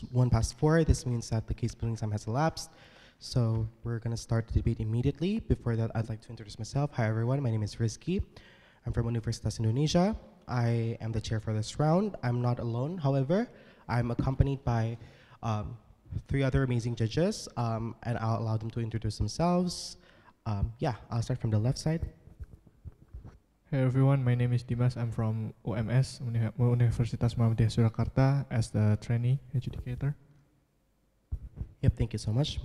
it's 4:01. This means that the case building time has elapsed. So we're going to start the debate immediately. Before that, I'd like to introduce myself. Hi, everyone. My name is Rizky. I'm from Universitas Indonesia. I am the chair for this round. I'm not alone, however. I'm accompanied by 3 other amazing judges, and I'll allow them to introduce themselves. I'll start from the left side. Hey everyone, my name is Dimas. I'm from UMS, Universitas Muhammadiyah Surakarta, as the trainee adjudicator. Yep, thank you so much.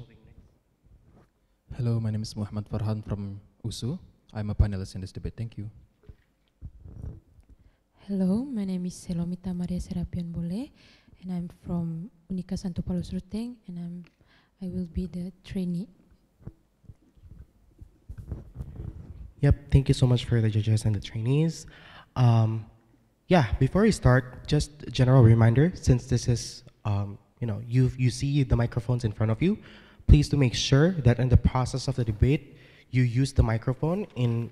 Hello, my name is Muhammad Farhan from USU. I'm a panelist in this debate. Thank you. Hello, my name is Selomita Maria Serapion Bole, and I'm from Unika Santo Paulus Ruteng, and I will be the trainee. Yep, thank you so much for the judges and the trainees. Before we start, just a general reminder, since this is, you see the microphones in front of you, please do make sure that in the process of the debate, you use the microphone in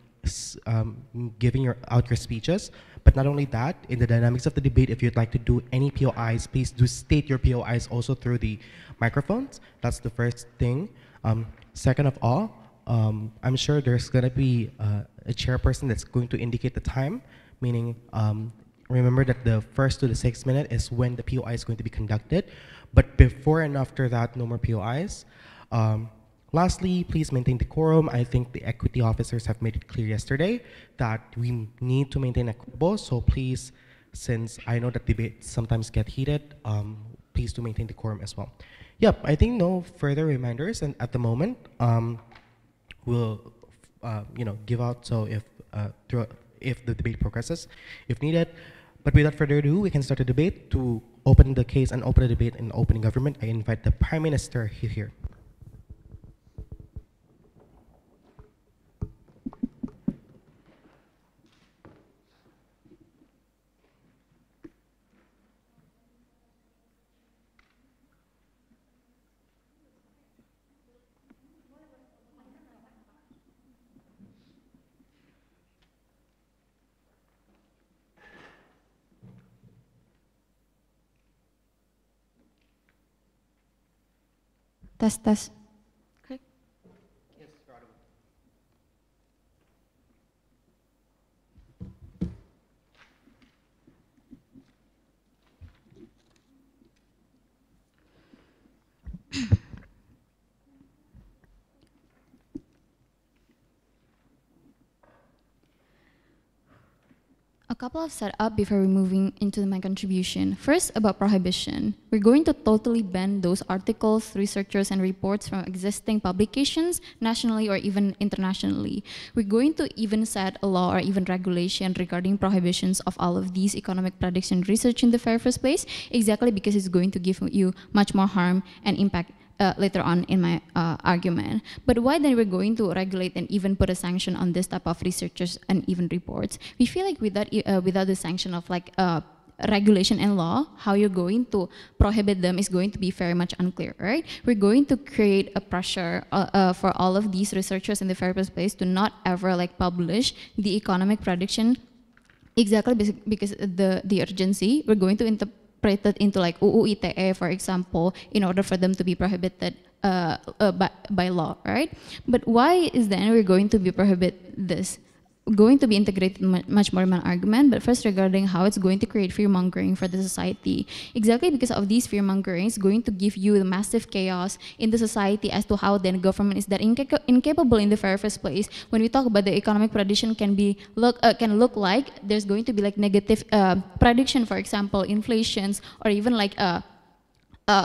giving out your speeches. But not only that, in the dynamics of the debate, if you'd like to do any POIs, please do state your POIs also through the microphones. That's the first thing. Second of all, I'm sure there's going to be a chairperson that's going to indicate the time, meaning remember that the first to the 6th minute is when the POI is going to be conducted, but before and after that, no more POIs. Lastly, please maintain decorum. I think the equity officers have made it clear yesterday that we need to maintain equitable, so please, since I know that debates sometimes get heated, please do maintain decorum as well. Yep, I think no further reminders, and at the moment, we'll give out so if the debate progresses, if needed. But without further ado, we can start the debate. To open the case and open the debate in opening government, I invite the Prime Minister here. Tes. Okay. Yes, you're audible. A couple of setup before we moving into my contribution. First, about prohibition. We're going to totally ban those articles, researchers, and reports from existing publications, nationally or even internationally. We're going to even set a law or even regulation regarding prohibitions of all of these economic prediction research in the first place, exactly because it's going to give you much more harm and impact later on in my argument. But why then we're going to regulate and even put a sanction on this type of researchers and even reports? We feel like without the sanction of like regulation and law, how you're going to prohibit them is going to be very much unclear, right? We're going to create a pressure for all of these researchers in the first place to not ever like publish the economic prediction, exactly because the urgency. We're going to interpret it into like UU ITE, for example, in order for them to be prohibited by law, right? But why is then we're going to be prohibit this? Going to be integrated much more in my argument, but first regarding how it's going to create fear-mongering for the society. Exactly because of these fear-mongering, it's going to give you the massive chaos in the society as to how then government is that incapable in the very first place. When we talk about the economic prediction can look like there's going to be like negative prediction, for example, inflations, or even like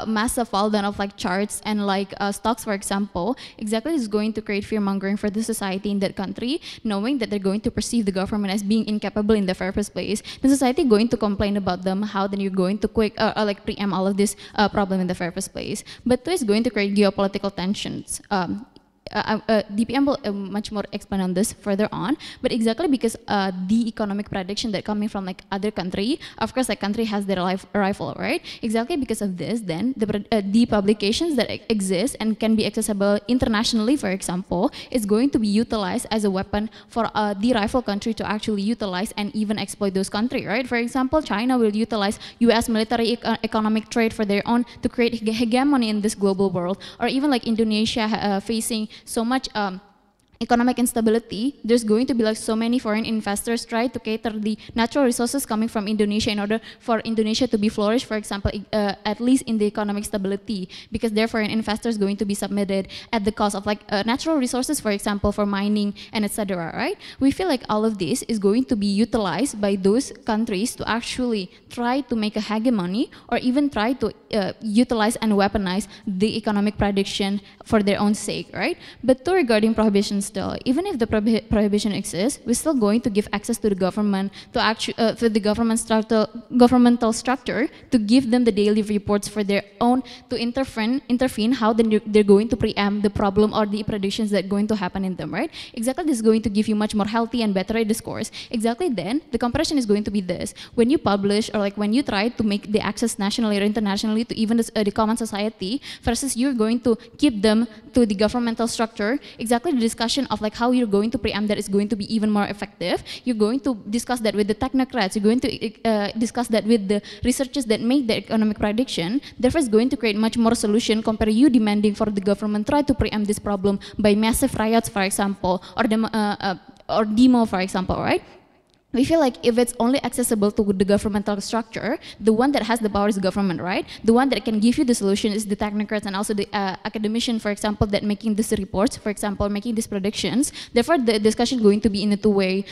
massive fall down of like charts and like stocks, for example. Exactly is going to create fear mongering for the society in that country, knowing that they're going to perceive the government as being incapable in the first place. The society going to complain about them, how then you're going to like preempt all of this problem in the first place. But two is going to create geopolitical tensions. DPM will much more expand on this further on, but exactly because the economic prediction that coming from like other country, of course, like country has their rifle, right? Exactly because of this, then the publications that exist and can be accessible internationally, for example, is going to be utilized as a weapon for the rival country to actually utilize and even exploit those country, right? For example, China will utilize U.S. military economic trade for their own to create hegemony in this global world, or even like Indonesia facing so much economic instability, there's going to be like so many foreign investors try to cater the natural resources coming from Indonesia in order for Indonesia to be flourished, for example, at least in the economic stability, because their foreign investors going to be submitted at the cost of like natural resources, for example, for mining and etc. Right? We feel like all of this is going to be utilized by those countries to actually try to make a hegemony or even try to utilize and weaponize the economic prediction for their own sake, right? But to regarding prohibitions, still, even if the prohibition exists, we're still going to give access to the government to actually for the governmental structure to give them the daily reports for their own to intervene how they're going to preempt the problem or the predictions that are going to happen in them, right? Exactly, this is going to give you much more healthy and better discourse. Exactly, then the comparison is going to be this: when you publish or like when you try to make the access nationally or internationally to even the common society versus you're going to keep them to the governmental structure. Exactly, the discussion of like how you're going to preempt that is going to be even more effective. You're going to discuss that with the technocrats. You're going to discuss that with the researchers that make the economic prediction. Therefore, it's going to create much more solution compared to you demanding for the government try to preempt this problem by massive riots, for example, or demo, for example, right? We feel like if it's only accessible to the governmental structure, the one that has the power is the government, right? The one that can give you the solution is the technocrats and also the academician, for example, that making these reports, for example, making these predictions. Therefore, the discussion is going to be in a two-way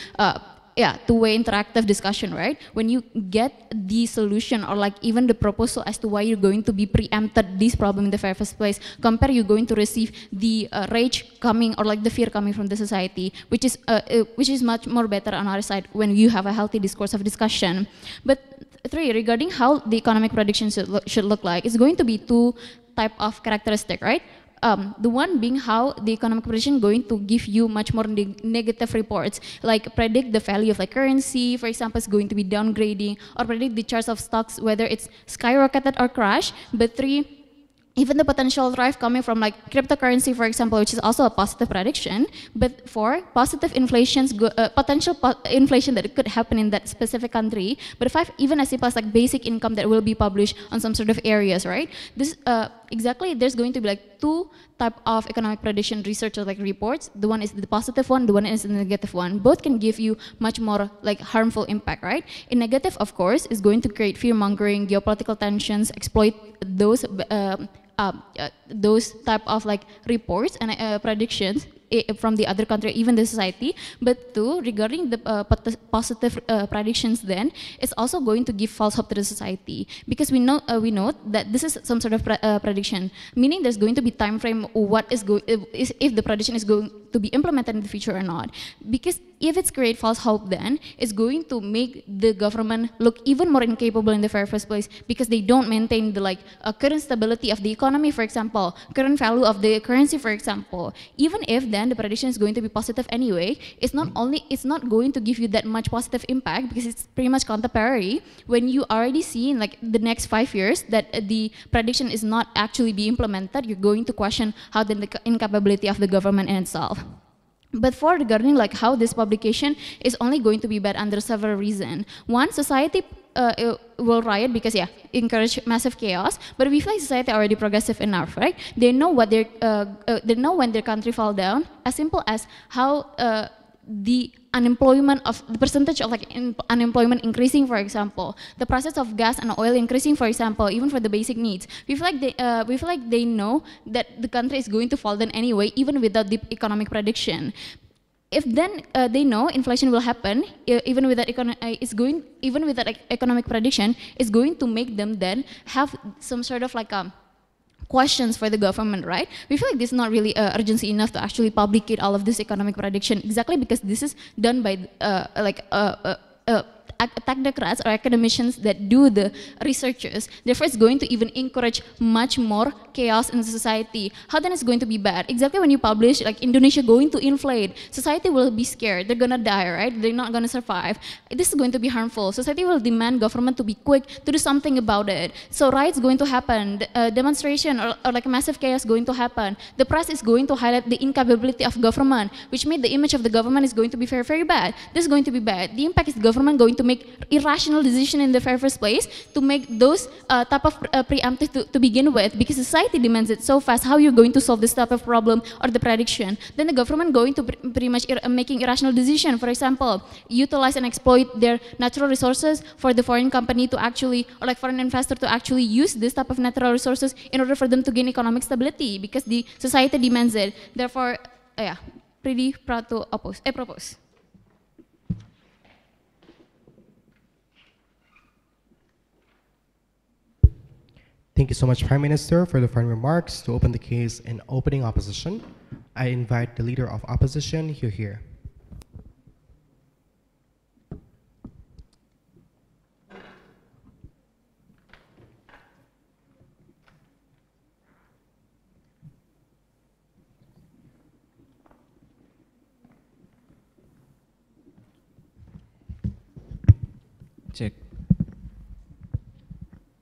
interactive discussion, right? When you get the solution or like even the proposal as to why you're going to be preempted this problem in the first place, compare you're going to receive the rage coming or like the fear coming from the society, which is much more better on our side when you have a healthy discourse of discussion. But three, regarding how the economic prediction should look like, it's going to be two type of characteristic, right? The one being how the economic prediction going to give you much more negative reports, like predict the value of like currency, for example, is going to be downgrading, or predict the charts of stocks, whether it's skyrocketed or crash. But three, even the potential thrive coming from like cryptocurrency, for example, which is also a positive prediction. But for positive inflations, potential inflation that could happen in that specific country. But five, even as simple as like basic income that will be published on some sort of areas, right? This exactly, there's going to be like two type of economic prediction research or like reports. The one is the positive one, the one is the negative one. Both can give you much more like harmful impact, right? In negative, of course, is going to create fear mongering, geopolitical tensions, exploit those type of like reports and predictions from the other country, even the society. But two, regarding the positive predictions, then it's also going to give false hope to the society, because we know that this is some sort of prediction, meaning there's going to be time frame if the prediction is going to be implemented in the future or not. Because if it's create false hope, then it's going to make the government look even more incapable in the first place, because they don't maintain the current stability of the economy, for example, current value of the currency, for example. Even if then the prediction is going to be positive anyway, it's not going to give you that much positive impact, because it's pretty much contemporary when you already see in like the next 5 years that the prediction is not actually be implemented. You're going to question how the incapability of the government in itself. But for regarding like how this publication is only going to be bad under several reasons. One, society will riot because encourage massive chaos. But we feel like society already progressive enough, right? They know what they know when their country fall down. As simple as how the percentage of unemployment increasing, for example, the prices of gas and oil increasing, for example, even for the basic needs. We feel like they know that the country is going to fall down anyway, even without the economic prediction. If then they know inflation will happen, even with that economic prediction, is going to make them then have some sort of questions for the government, right? We feel like this is not really urgency enough to actually publicate all of this economic prediction, exactly because this is done by technocrats or academicians that do the researches, therefore it's going to even encourage much more chaos in society. How then it's going to be bad? Exactly when you publish like Indonesia going to inflate, society will be scared, they're gonna die, right? They're not gonna survive. This is going to be harmful. Society will demand government to be quick to do something about it. So riots going to happen, demonstration or like massive chaos going to happen. The press is going to highlight the incapability of government, which made the image of the government is going to be very, very bad. This is going to be bad. The impact is the government going to make irrational decision in the very first place to make those type of preemptive to begin with, because society demands it so fast. How you're going to solve this type of problem or the prediction? Then the government going to pretty much making irrational decision. For example, utilize and exploit their natural resources for the foreign company to actually, or like foreign investor to actually use this type of natural resources in order for them to gain economic stability, because the society demands it. Therefore, yeah, pretty proud to propose. Thank you so much, Prime Minister, for the final remarks. To open the case in opening opposition, I invite the Leader of Opposition here. Check.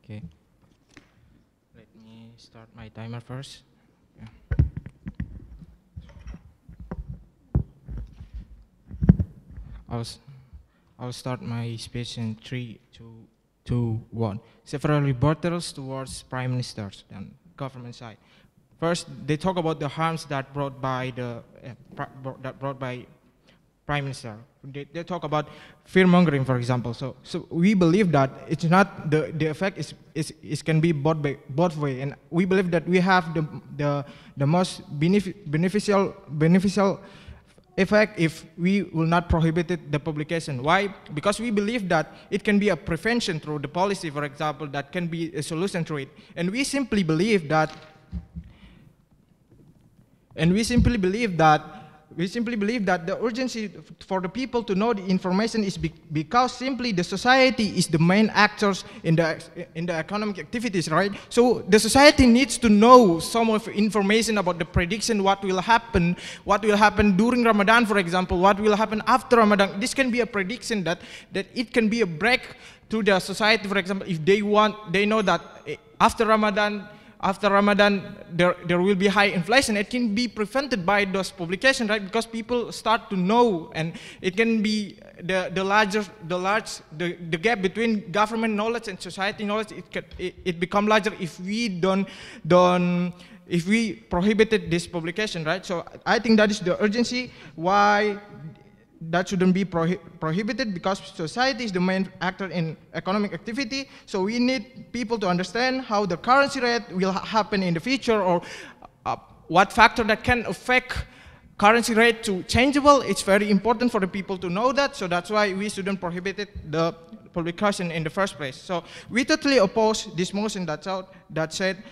Okay. Let me start my timer first. Yeah. I'll start my speech in 3, 2, 1. Several rebuttals towards prime ministers and government side. First, they talk about the harms that brought by prime minister. They talk about fear mongering, for example. So we believe that it's not the effect is can be both way, and we believe that we have the most beneficial effect if we will not prohibit the publication. Why? Because we believe that it can be a prevention through the policy, for example, that can be a solution through it, and we simply believe that. The urgency for the people to know the information is because simply the society is the main actors in the economic activities, right? So the society needs to know some of information about the prediction, what will happen during Ramadan, for example, what will happen after Ramadan. This can be a prediction that it can be a break to the society, for example, if they know that after Ramadan, there will be high inflation. It can be prevented by those publications, right? Because people start to know, and it can be the gap between government knowledge and society knowledge. It become larger if we if we prohibited this publication, right? So I think that is the urgency why that shouldn't be prohibited, because society is the main actor in economic activity. So we need people to understand how the currency rate will happen in the future, or what factor that can affect currency rate to changeable. It's very important for the people to know that. So that's why we shouldn't prohibit the publication in the first place. So we totally oppose this motion that said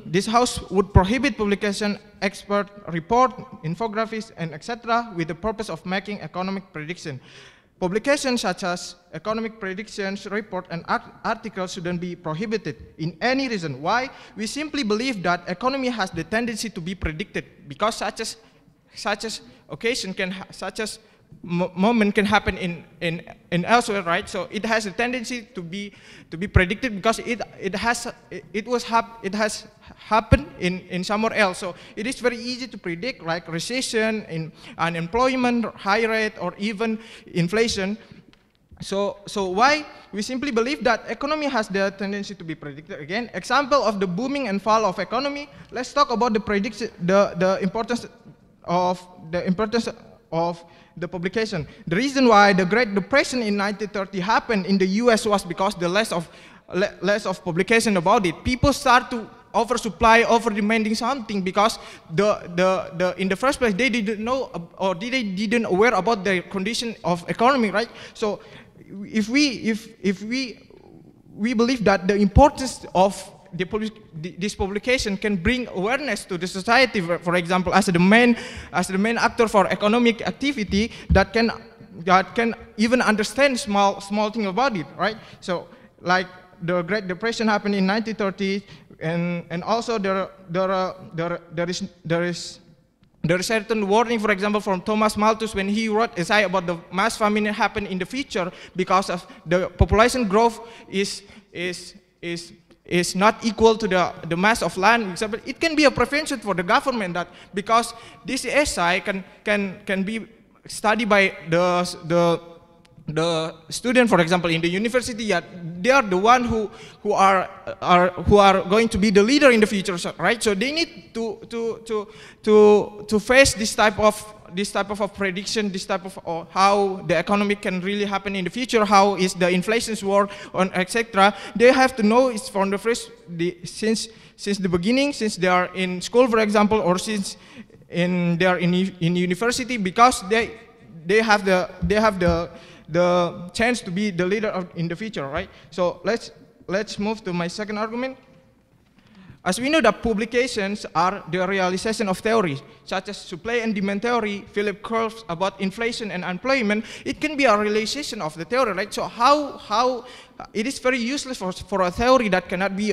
this House would prohibit publication, expert report, infographics, and etc. with the purpose of making economic prediction. Publications such as economic predictions, report, and articles shouldn't be prohibited in any reason. Why? We simply believe that economy has the tendency to be predicted, because such as occasion moment can happen in elsewhere, right? So it has a tendency to be predicted because it has happened in somewhere else. So it is very easy to predict, like recession, in unemployment, high rate, or even inflation. So why? We simply believe that economy has the tendency to be predicted. Again, example of the booming and fall of economy. Let's talk about the prediction, the importance of the publication. The reason why the Great Depression in 1930 happened in the US was because the less of publication about it. People start to oversupply, over-demanding something, because in the first place they didn't know, or they didn't aware about the condition of economy, right? So if we believe that the importance of this publication can bring awareness to the society, for example, as the main actor for economic activity, that can can even understand small thing about it, right? So like the Great Depression happened in 1930, and also there is certain warning, for example, from Thomas Malthus when he wrote essay about the mass famine happen in the future because of the population growth is not equal to the mass of land. Example, it can be a prevention for the government that because this essay can be studied by the student, for example, in the university. Yeah, they are the one who are going to be the leader in the future, right? So they need to face this type of prediction, this type of how the economy can really happen in the future, how is the inflation's war on, etc. They have to know it's from the first since the beginning, since they are in school, for example, or since they are in university, because they have the chance to be the leader in the future, right? So let's move to my second argument. As we know that publications are the realization of theories, such as supply and demand theory, Philip curves about inflation and unemployment, it can be a realization of the theory, right? So how it is very useless for a theory that cannot be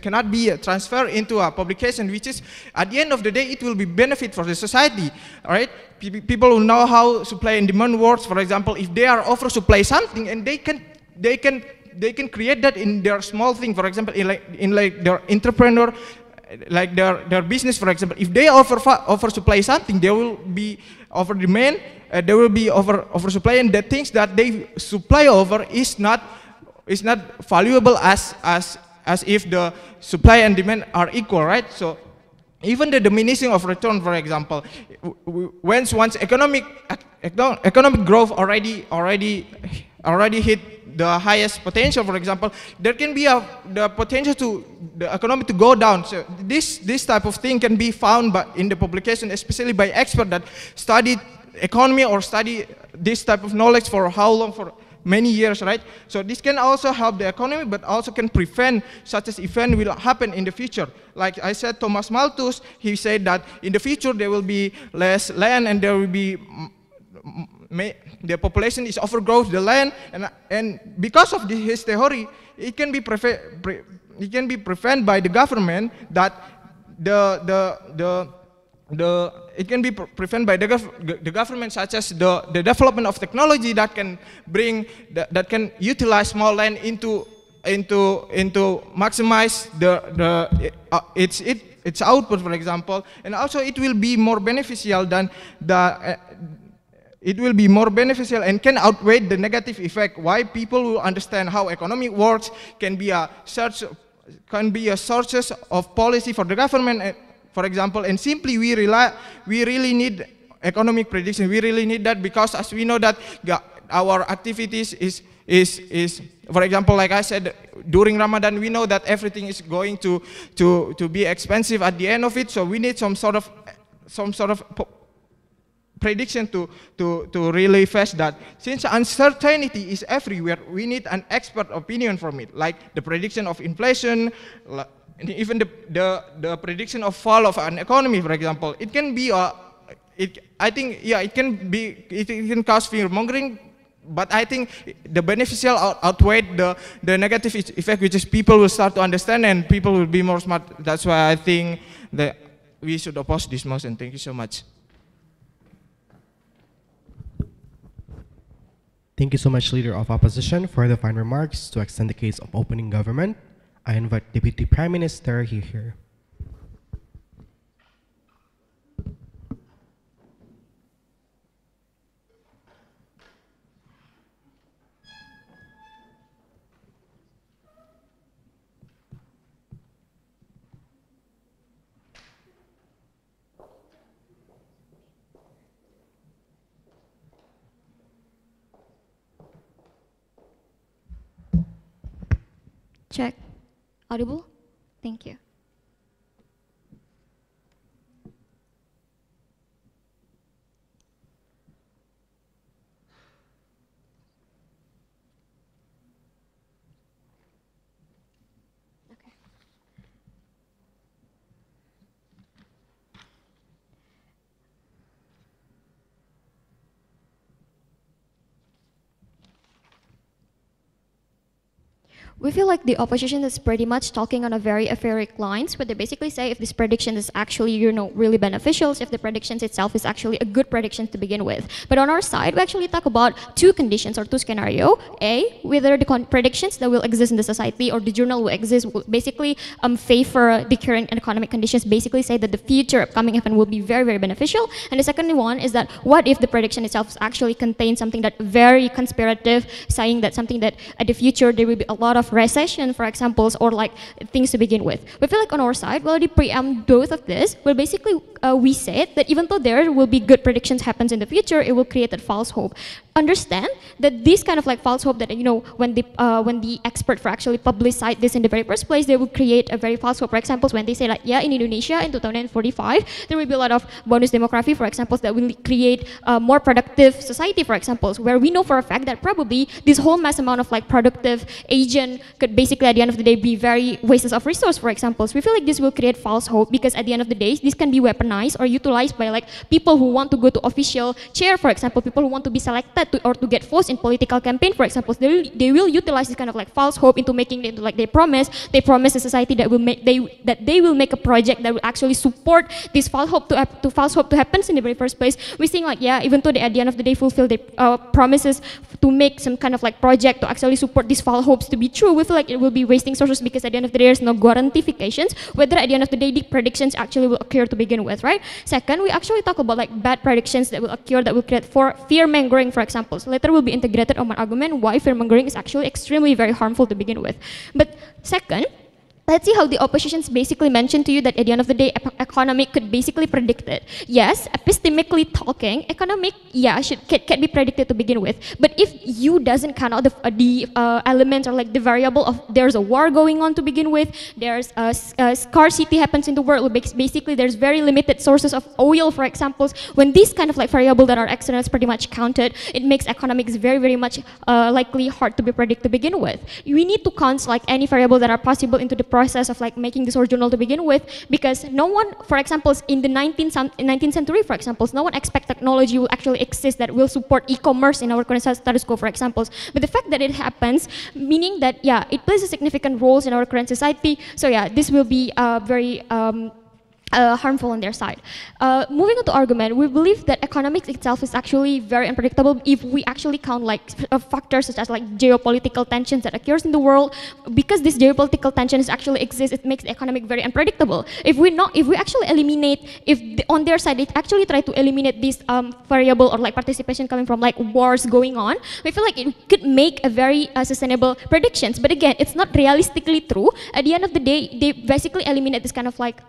cannot be transferred into a publication, which is, at the end of the day, it will be benefit for the society, right? People who know how supply and demand works, for example, if they are oversupply something and they can create that in their small thing, for example, in their entrepreneur, like their business, for example, if they oversupply something, there will be over demand, there will be oversupply, and the things that they supply over is not valuable as if the supply and demand are equal, right? So even the diminishing of return, for example, once economic growth already hit the highest potential, for example, there can be the potential to the economy to go down. So this type of thing can be found in the publication, especially by experts that studied economy or study this type of knowledge for how long, for many years, right? So this can also help the economy, but also can prevent such as event will happen in the future. Like I said, Thomas Malthus, he said that in the future there will be less land and there will be the population is overgrowth the land, and because of his theory, it can be prevented by the government that it can be prevented by the government, such as the development of technology that can that can utilize small land into maximize its output, for example, and also it will be more beneficial than it will be more beneficial and can outweigh the negative effect. Why people will understand how economy works can be a sources of policy for the government, for example, and simply we really need economic prediction. We really need that because as we know that our activities is for example, like I said, during Ramadan, we know that everything is going to be expensive at the end of it. So we need some sort of prediction to really face that. Since uncertainty is everywhere, we need an expert opinion from it, like the prediction of inflation, even the prediction of fall of an economy, for example. It can be it can cause fear mongering, but I think the beneficial outweigh the negative effect, which is people will start to understand and people will be more smart. That's why I think that we should oppose this motion. Thank you so much. Thank you so much, Leader of Opposition. For the final remarks to extend the case of opening government, I invite Deputy Prime Minister here. Check. Audible? Thank you. Okay. We feel like the opposition is pretty much talking on a very etheric lines, where they basically say if this prediction is actually, you know, really beneficial, if the predictions itself is actually a good prediction to begin with. But on our side, we actually talk about two conditions or two scenarios. A, whether the predictions that will exist in the society or the journal will exist will basically favor the current economic conditions, basically say that the future upcoming event will be very, very beneficial. And the second one is that what if the prediction itself actually contains something that very conspirative, saying that something that at the future there will be a lot of recession, for examples, or like things to begin with. We feel like on our side, we already preempt both of this, where basically we said that even though there will be good predictions happens in the future, it will create that false hope. Understand that this kind of like false hope that, you know, when the expert for actually publicize this in the very first place, they will create a very false hope. For example, when they say like, yeah, in Indonesia in 2045, there will be a lot of bonus demography, for example, that will create a more productive society, for example, where we know for a fact that probably this whole mass amount of like productive agent could basically at the end of the day be very wastes of resource, for example. We feel like this will create false hope because at the end of the day, this can be weaponized or utilized by like people who want to go to official chair, for example, people who want to be selected or to get forced in political campaign, for example. They will utilize this kind of like false hope into making it into like they promise a society that will make they will make a project that will actually support this false hope to happen in the very first place. We're saying like, yeah, even though they at the end of the day fulfill their promises to make some kind of like project to actually support these false hopes to be true, we feel like it will be wasting sources because at the end of the day there's no guarantifications whether at the end of the day the predictions actually will occur to begin with, right? Second, we actually talk about like bad predictions that will occur that will create fear mongering, for example. So later will be integrated on my argument why fear mongering is actually extremely very harmful to begin with. But second, let's see how the oppositions basically mentioned to you that at the end of the day, economic could basically predict it. Yes, epistemically talking, economic, yeah, can be predicted to begin with. But if you doesn't count out the elements or like the variable of there's a war going on to begin with, there's a scarcity happens in the world, basically there's very limited sources of oil, for example. When these kind of like variable that are external is pretty much counted, it makes economics very, very much likely hard to be predicted to begin with. We need to count like any variable that are possible into the process of like making this journal to begin with, because no one, for example, in the 19th century, for example, no one expect technology will actually exist that will support e-commerce in our current status quo, for example. But the fact that it happens, meaning that, yeah, it plays a significant role in our current society. So yeah, this will be very harmful on their side. Moving on to argument, we believe that economics itself is actually very unpredictable if we actually count like factors such as like geopolitical tensions that occurs in the world. Because this geopolitical tensions actually exists, it makes the economic very unpredictable. If we actually eliminate, on their side they actually try to eliminate this variable or like participation coming from like wars going on, we feel like it could make a very sustainable predictions. But again, it's not realistically true. At the end of the day, they basically eliminate this kind of like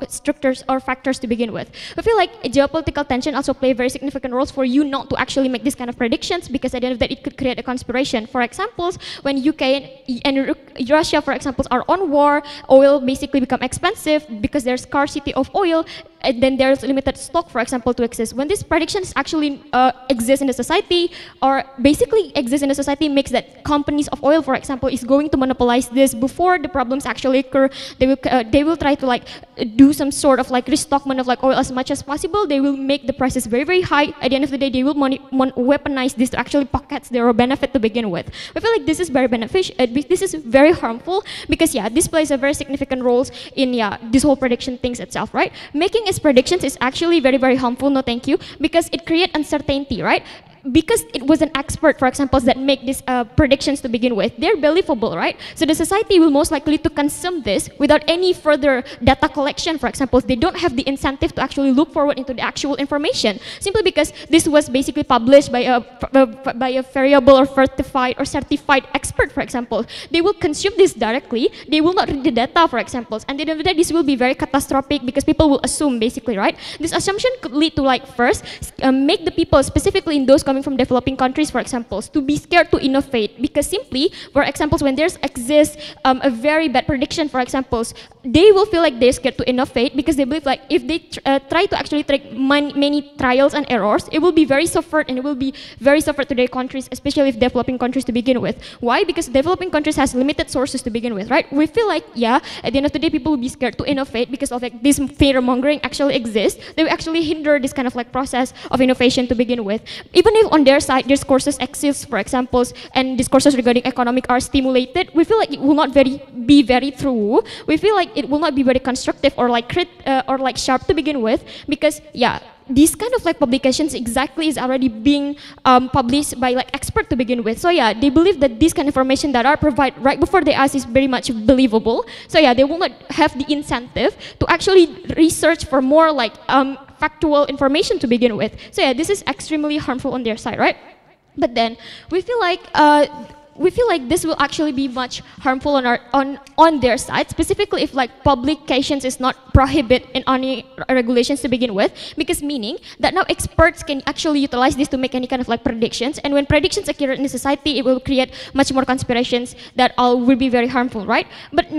structures or factors to begin with. I feel like geopolitical tension also play very significant roles for you not to actually make this kind of predictions, because at the end of that it could create a conspiration. For example, when UK and Russia, for example, are on war, oil basically become expensive because there's scarcity of oil, and then there's limited stock, for example, to exist. When these predictions actually exist in the society, or basically exist in the society, makes that companies of oil, for example, is going to monopolize this before the problems actually occur. They will try to like do some sort of like restockment of like oil as much as possible. They will make the prices very, very high. At the end of the day, they will weaponize this to actually pockets their benefit to begin with. I feel like this is very beneficial. This is very harmful because yeah, this plays a very significant role in this whole prediction things itself, right? Making its predictions is actually very, very harmful. No, thank you, because it creates uncertainty, right? Because it was an expert, for example, that make these predictions to begin with, they're believable, right? So the society will most likely to consume this without any further data collection, for example. They don't have the incentive to actually look forward into the actual information, simply because this was basically published by a variable or certified expert, for example. They will consume this directly. They will not read the data, for example. And at the end of the day, this will be very catastrophic because people will assume, basically, right? This assumption could lead to, like, first, make the people, specifically in those coming from developing countries, for example, to be scared to innovate, because simply, for example, when there's exists a very bad prediction, for example, they will feel like they're scared to innovate because they believe like if they try to actually take many trials and errors, it will be very suffered, and it will be very suffered to their countries, especially if developing countries to begin with. Why? Because developing countries has limited sources to begin with, right? We feel like, yeah, at the end of the day, people will be scared to innovate because of like this fear mongering actually exists. They will actually hinder this kind of like process of innovation to begin with. Even if on their side discourses exist, for example, and discourses regarding economic are stimulated, we feel like it will not be very true. We feel like it will not be very constructive or like sharp to begin with, because yeah, these kind of like publications exactly is already being published by like expert to begin with. So yeah, they believe that this kind of information that are provided right before they ask is very much believable. So yeah, they will not have the incentive to actually research for more like factual information to begin with. So yeah, this is extremely harmful on their side, right? But then we feel like this will actually be much harmful on their side, specifically if like publications is not prohibit in any regulations to begin with, because meaning that now experts can actually utilize this to make any kind of like predictions, and when predictions occur in the society, it will create much more conspirations that all will be very harmful, right? But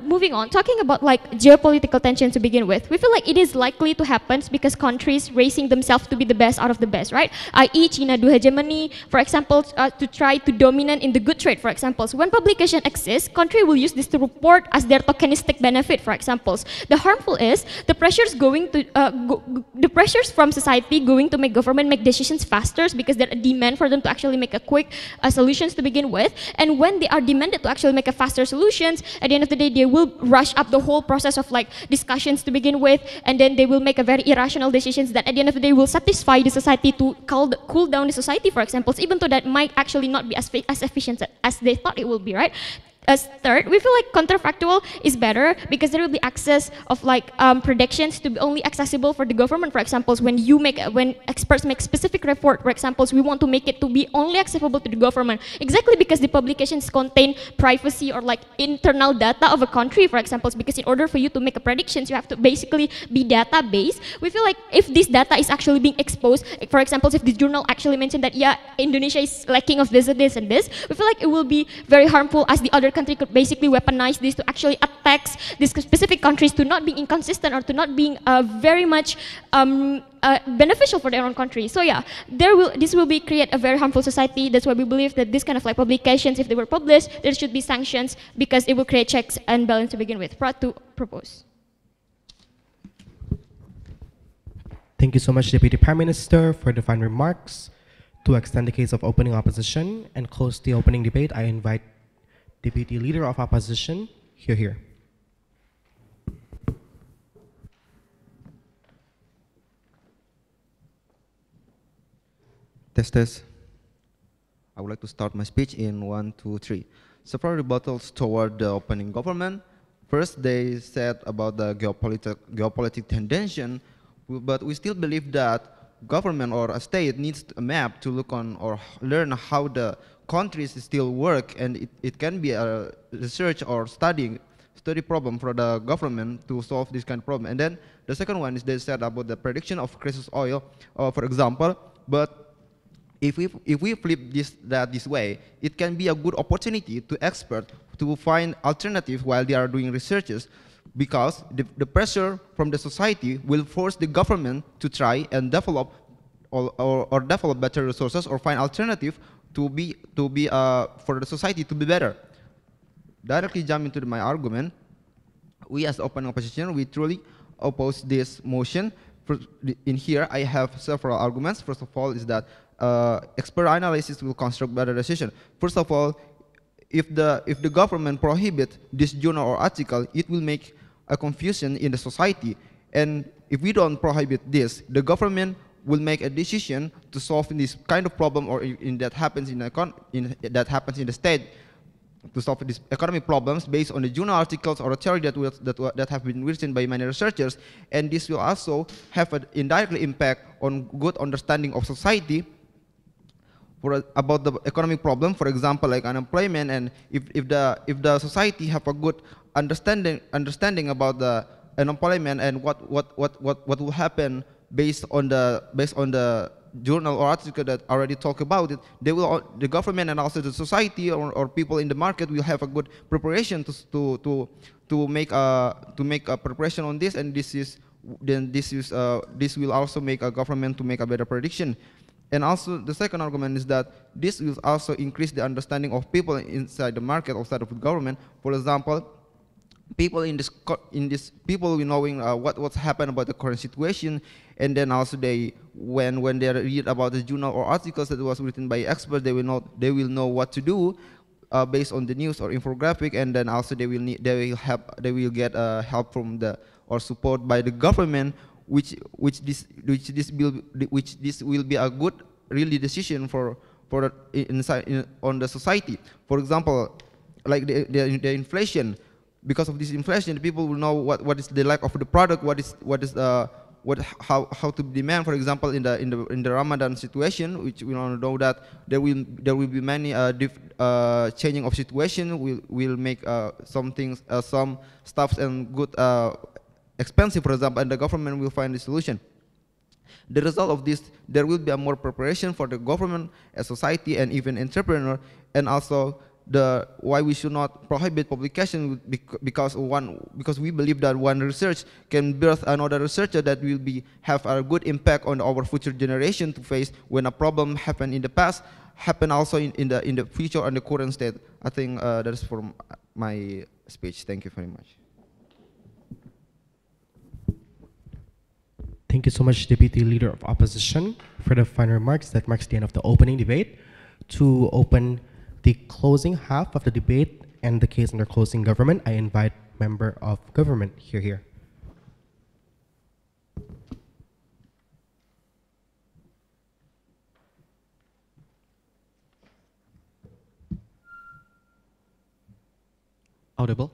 moving on, talking about like geopolitical tension to begin with, we feel like it is likely to happen because countries raising themselves to be the best out of the best, right? I.e. China do hegemony, for example, to try to dominate in the good trade, for example. So when publication exists, country will use this to report as their tokenistic benefit, for example. The harmful is the pressures going to the pressures from society going to make government make decisions faster, because there are demand for them to actually make a quick solutions to begin with. And when they are demanded to actually make a faster solutions, at the end of the day, they will rush up the whole process of like discussions to begin with, and then they will make a very irrational decisions that at the end of the day will satisfy the society to cool down the society, for example, even though that might actually not be as efficient as they thought it will be, right? As third, we feel like counterfactual is better because there will be access of like predictions to be only accessible for the government. For example, when experts make specific report, for example, we want to make it to be only accessible to the government, exactly because the publications contain privacy or like internal data of a country, for example, because in order for you to make a predictions, you have to basically be data-based. We feel like if this data is actually being exposed, for example, if the journal actually mentioned that, yeah, Indonesia is lacking of this and this, we feel like it will be very harmful, as the other country could basically weaponize this to actually attack these specific countries to not being inconsistent or to not being very much beneficial for their own country. So yeah, this will create a very harmful society. That's why we believe that this kind of like publications, if they were published, there should be sanctions, because it will create checks and balance to begin with. Proud to propose. Thank you so much, Deputy Prime Minister, for the final remarks. To extend the case of opening opposition and close the opening debate, I invite Deputy Leader of Opposition, here. Test. I would like to start my speech in 1, 2, 3. Several rebuttals toward the opening government. First, they said about the geopolitical tension, but we still believe that government or a state needs a map to look on or learn how the countries still work, and it can be a research or study problem for the government to solve this kind of problem. And then the second one is they said about the prediction of crisis oil, for example. But if we flip this way, it can be a good opportunity to experts to find alternatives while they are doing researches, because the pressure from the society will force the government to try and develop or develop better resources or find alternative to be for the society to be better. Directly jump into my argument, we as the open opposition, we truly oppose this motion. In here, I have several arguments. First of all, is that expert analysis will construct better decision. First of all, if the government prohibit this journal or article, it will make a confusion in the society. And if we don't prohibit this, the government will make a decision to solve this kind of problem, or that happens in the state, to solve these economic problems based on the journal articles or a theory that have been written by many researchers. And this will also have an indirect impact on good understanding of society about the economic problem, for example, like unemployment. And if the society have a good understanding about the unemployment and what will happen based on the journal or article that already talk about it, the government and also the society or people in the market will have a good preparation to make a preparation on this, and this will also make a government to make a better prediction. And also the second argument is that this will also increase the understanding of people inside the market, outside of the government. For example, people in this people knowing what's happened about the current situation, And then also when they read about the journal or articles that was written by experts, they will know what to do based on the news or infographic, and then also they will get help from or support by the government, which this will be a good really decision for on the society. For example, like the inflation. Because of this inflation, the people will know what is the lack of the product, how to demand. For example, in the Ramadan situation, which we all know that there will be many changing of situation. Will make some things, some stuffs and good expensive, for example, and the government will find the solution. The result of this, there will be a more preparation for the government, a society, and even entrepreneur, and also why we should not prohibit publication, because we believe that one research can birth another researcher that will have a good impact on our future generation to face when a problem happened in the past, happen also in the future and the current state. I think that is for my speech. Thank you very much. Thank you so much, Deputy Leader of Opposition, for the final remarks. That marks the end of the opening debate. To open the closing half of the debate and the case under closing government, I invite member of government here. Audible?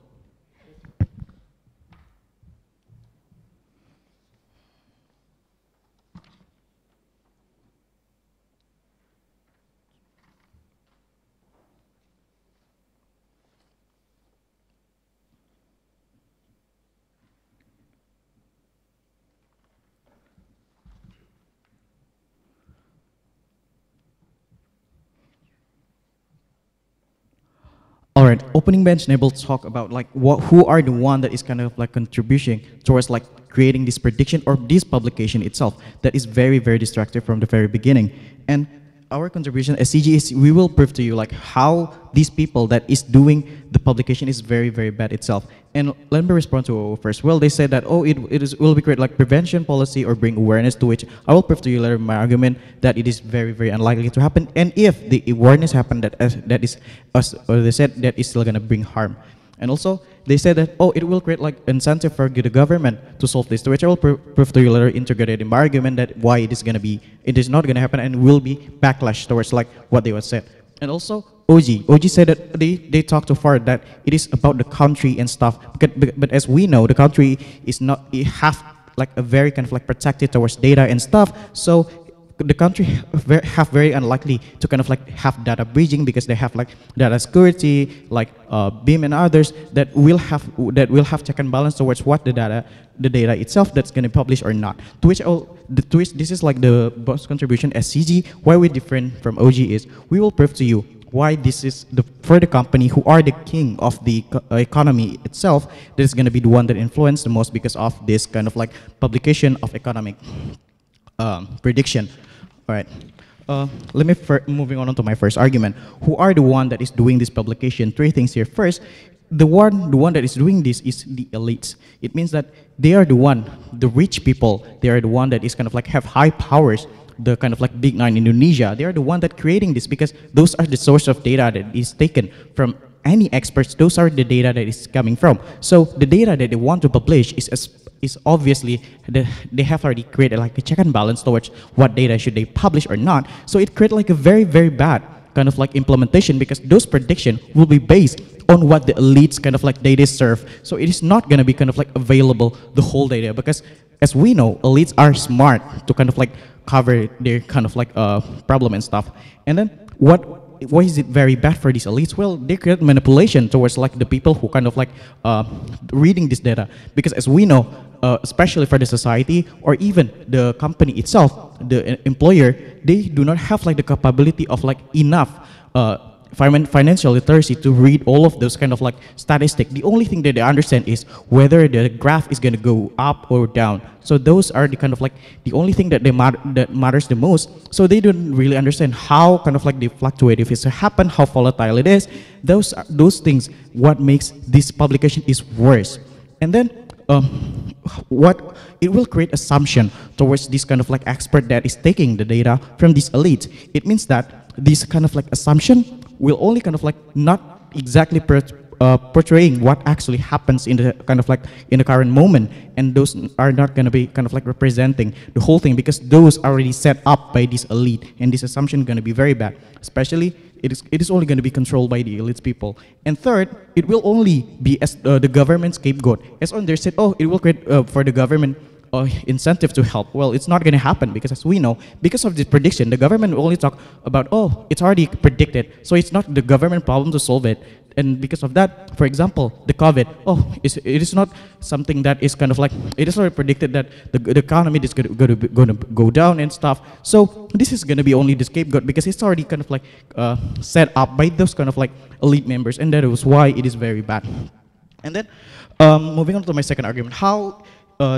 All right, opening bench Nebel talk about like who are the one that is kind of like contributing towards like creating this prediction or this publication itself that is very, very destructive from the very beginning. And our contribution as CG is we will prove to you like how these people that is doing the publication is very, very bad itself. And let me respond to first. Well, they said that, oh, it will be great like prevention policy or bring awareness, to which I will prove to you later my argument that it is very, very unlikely to happen. And if the awareness happen, that is, as they said, that is still gonna bring harm. And also, they said that, oh, it will create like incentive for the government to solve this, to which I will prove to you later integrated in my argument that why it is not gonna happen and will be backlash towards like what they would said. And also, OG said that they talked too far that it is about the country and stuff, but as we know, the country is not, it have like a very kind of like protected towards data and stuff, so the country have very unlikely to kind of like have data breaching because they have like data security, like BIM and others that will have check and balance towards what the data itself that's going to publish or not. To which this is like the boss contribution as CG. Why we different from OG is we will prove to you why this is for the company who are the king of the economy itself, that is going to be the one that influence the most because of this kind of like publication of economic prediction. All right. Let me moving on to my first argument. Who are the one that is doing this publication? Three things here. First, the one that is doing this is the elites. It means that they are the rich people. They are the one that is kind of like have high powers. The kind of like Big Nine Indonesia. They are the one that creating this because those are the source of data that is taken from any experts. Those are the data that is coming from. So the data that they want to publish is obviously they have already created like a check and balance towards what data should they publish or not. So it creates like a very, very bad kind of like implementation because those predictions will be based on what the elites kind of like data serve. So it is not going to be kind of like available the whole data because as we know, elites are smart to kind of like cover their kind of like problem and stuff. And then why is it very bad for these elites? Well, they create manipulation towards like the people who kind of like reading this data. Because as we know, especially for the society or even the company itself, the employer, they do not have like the capability of like enough financial literacy to read all of those kind of like statistics. The only thing that they understand is whether the graph is going to go up or down. So those are the kind of like the only thing that that matters the most. So they don't really understand how kind of like the fluctuate if it's happen, how volatile it is. Those things what makes this publication is worse. And then what it will create assumption towards this kind of like expert that is taking the data from this elite. It means that this kind of like assumption will only kind of like not exactly portraying what actually happens in the kind of like in the current moment, and those are not going to be kind of like representing the whole thing, because those are already set up by this elite, and this assumption is going to be very bad. Especially it is only going to be controlled by the elite people. And third, it will only be as the government scapegoat. As on there said, oh, it will create for the government incentive to help. Well, it's not going to happen, because as we know, because of this prediction, the government will only talk about, oh, it's already predicted, so it's not the government problem to solve it. And because of that, for example, the COVID, it is not something that is kind of like, it is already predicted that the economy is going to go down and stuff. So this is going to be only the scapegoat, because it's already kind of like set up by those kind of like elite members, and that is why it is very bad. And then moving on to my second argument, how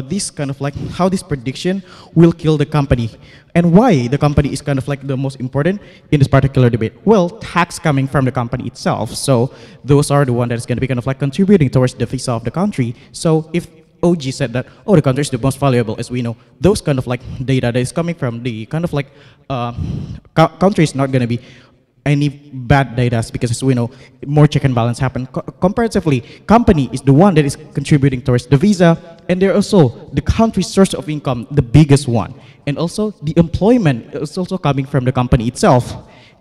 this kind of like how this prediction will kill the company, and why the company is kind of like the most important in this particular debate. Well, tax coming from the company itself, so those are the one that is going to be kind of like contributing towards the visa of the country. So if OG said that, oh, the country is the most valuable, as we know, those kind of like data that is coming from the kind of like country is not going to be any bad data, because as we know, more check and balance happen. Comparatively, company is the one that is contributing towards the visa, and they're also the country's source of income, the biggest one. And also the employment is also coming from the company itself.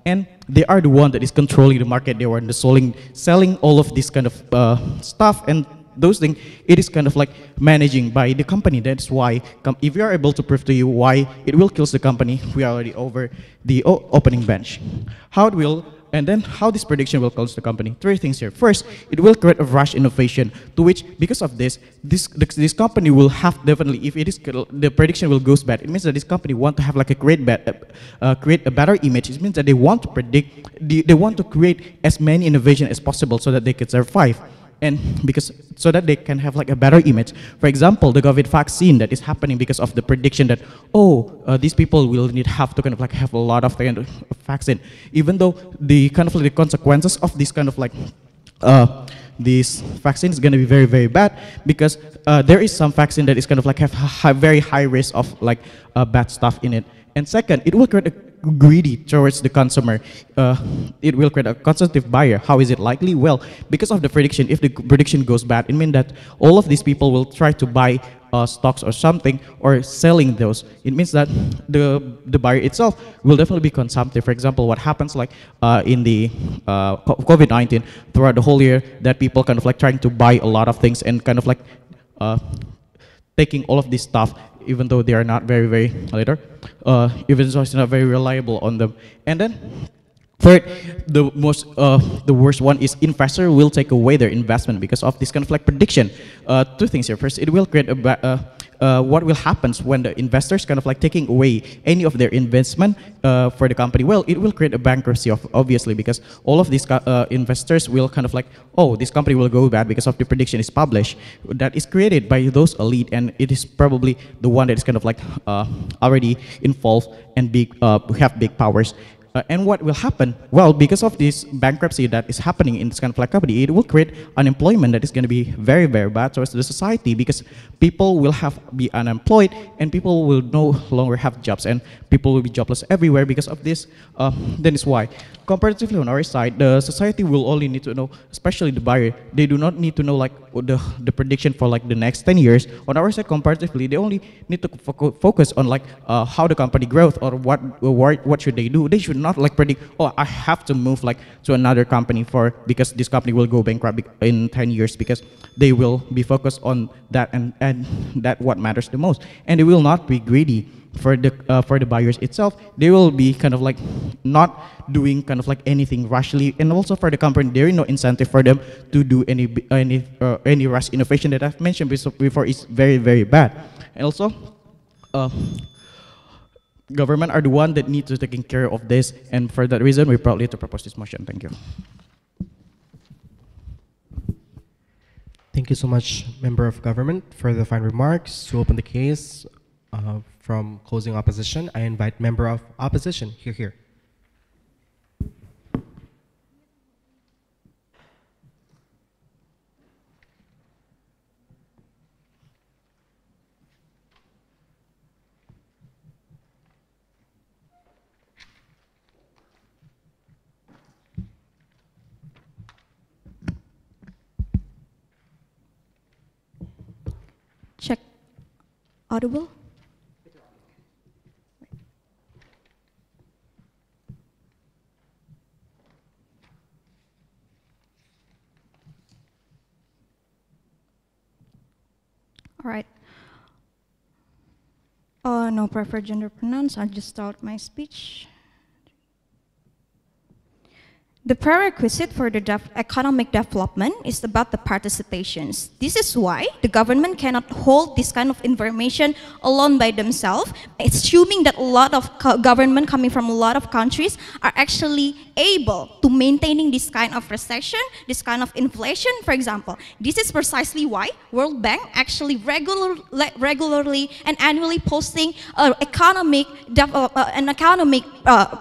And they are the one that is controlling the market. They were selling all of this kind of stuff, and those things, it is kind of like managing by the company. That's why, if we are able to prove to you why it will kill the company, we are already over the opening bench. How it will, and then how this prediction will kill the company. Three things here. First, it will create a rush innovation, to which, because of this company will have definitely, if it is the prediction will goes bad, it means that this company want to have like a create a better image. It means that they want to predict, they want to create as many innovation as possible so that they can survive. And so that they can have like a better image. For example, the COVID vaccine that is happening because of the prediction that, these people will have to kind of like have a lot of kind of vaccine, even though the kind of like the consequences of this kind of like this vaccine is going to be very, very bad, because there is some vaccine that is kind of like have very high risk of like bad stuff in it. And second, it will create a greedy towards the consumer. It will create a consumptive buyer. How is it likely? Well, because of the prediction, if the prediction goes bad, it means that all of these people will try to buy stocks or something, or selling those. It means that the buyer itself will definitely be consumptive. For example, what happens like in the COVID-19, throughout the whole year, that people kind of like trying to buy a lot of things and kind of like taking all of this stuff, even though they are not very, very later, even though it's not very reliable on them. And then third, the worst one is investor will take away their investment because of this kind of like prediction. Two things here. First, it will create what will happen when the investors kind of like taking away any of their investment for the company. Well, it will create a bankruptcy, obviously, because all of these investors will kind of like, this company will go bad because of the prediction is published, that is created by those elite, and it is probably the one that is kind of like already involved and have big powers. And what will happen? Well, because of this bankruptcy that is happening in this kind of like company, it will create unemployment that is going to be very, very bad towards the society, because people will be unemployed, and people will no longer have jobs, and people will be jobless everywhere because of this. Then is why, comparatively on our side, the society will only need to know, especially the buyer, they do not need to know like the prediction for like the next 10 years. On our side, comparatively, they only need to focus on like how the company growth, or what should they do. They should not like predict, I have to move like to another company because this company will go bankrupt in 10 years, because they will be focused on that, and that what matters the most. And they will not be greedy for the buyers itself. They will be kind of like not doing kind of like anything rashly, and also for the company, there is no incentive for them to do any rash innovation that I've mentioned before is very, very bad. And also, government are the one that need to taking care of this, and for that reason, we proudly to propose this motion. Thank you. Thank you so much, Member of Government, for the fine remarks. To open the case from closing opposition, I invite Member of Opposition. Here. audible? All right. No preferred gender pronouns. I'll just start my speech. The prerequisite for the economic development is about the participations. This is why the government cannot hold this kind of information alone by themselves, assuming that a lot of government coming from a lot of countries are actually able to maintaining this kind of recession, this kind of inflation, for example. This is precisely why World Bank actually regularly and annually posting economic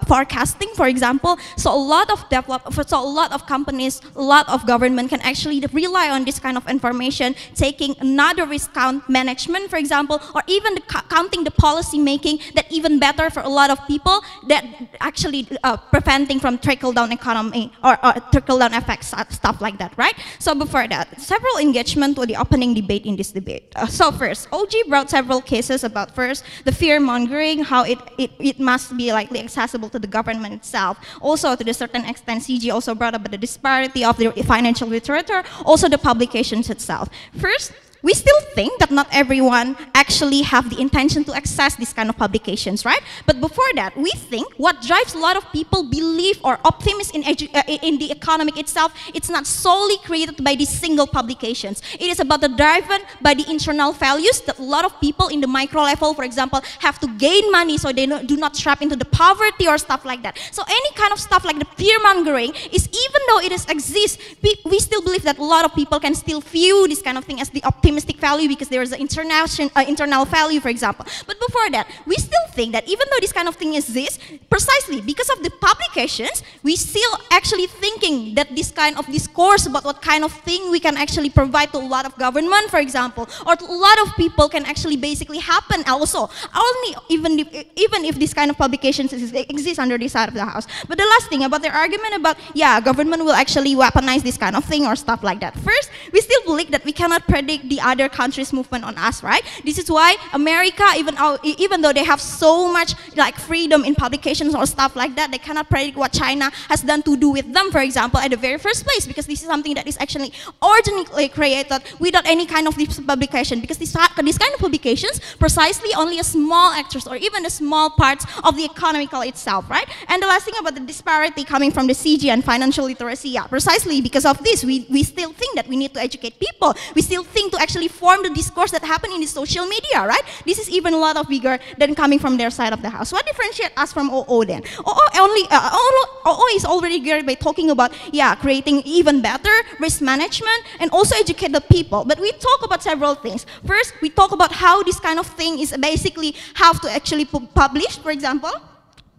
forecasting, for example. So a lot of companies, a lot of government can actually rely on this kind of information, taking another risk count management, for example, or even counting the policy making that even better for a lot of people that actually preventing from trickle-down economy or trickle-down effects, stuff like that, right? So before that, several engagement with the opening debate in this debate. So first, OG brought several cases about first, the fear-mongering, how it must be likely accessible to the government itself. Also, to a certain extent, CG also brought up the disparity of the financial literature, also the publications itself. First, we still think that not everyone actually have the intention to access this kind of publications, right? But before that, we think what drives a lot of people believe or optimism in the economic itself, it's not solely created by these single publications. It is about the driven by the internal values that a lot of people in the micro level, for example, have to gain money so they do not trap into the poverty or stuff like that. So any kind of stuff like the fear-mongering is, even though it exists, we still believe that a lot of people can still view this kind of thing as the optimistic value because there is an internal value, for example. But before that, we still think that even though this kind of thing exists, precisely because of the publications, we still actually thinking that this kind of discourse about what kind of thing we can actually provide to a lot of government, for example, or to a lot of people can actually basically happen also, only even if this kind of publications exist under this side of the house. But the last thing about their argument about, yeah, government will actually weaponize this kind of thing or stuff like that. First, we still believe that we cannot predict the other countries' movement on us, right? This is why America, even though they have so much like freedom in publications or stuff like that, they cannot predict what China has done to do with them, for example, at the very first place, because this is something that is actually organically created without any kind of this publication, because this kind of publications, precisely only a small actors or even the small parts of the economical itself, right? And the last thing about the disparity coming from the CG and financial literacy, yeah, precisely because of this, we still think that we need to educate people. We still think to actually form the discourse that happen in the social media, right? This is even a lot of bigger than coming from their side of the house. What differentiates us from OO then? OO is already geared by talking about, yeah, creating even better risk management and also educate the people. But we talk about several things. First, we talk about how this kind of thing is basically have to actually publish, for example.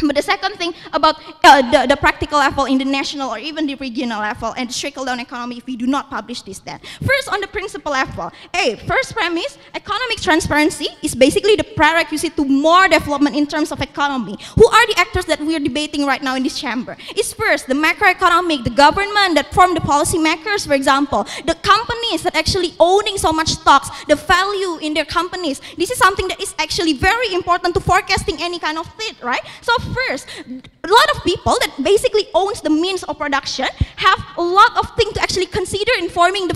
But the second thing about the practical level in the national or even the regional level and the trickle-down economy if we do not publish this then. First, on the principle level, first premise, economic transparency is basically the prerequisite to more development in terms of economy. Who are the actors that we are debating right now in this chamber? It's first, the macroeconomic, the government that form the policy makers, for example, the companies that actually owning so much stocks, the value in their companies. This is something that is actually very important to forecasting any kind of thing, right? So first, a lot of people that basically owns the means of production have a lot of things to actually consider in forming the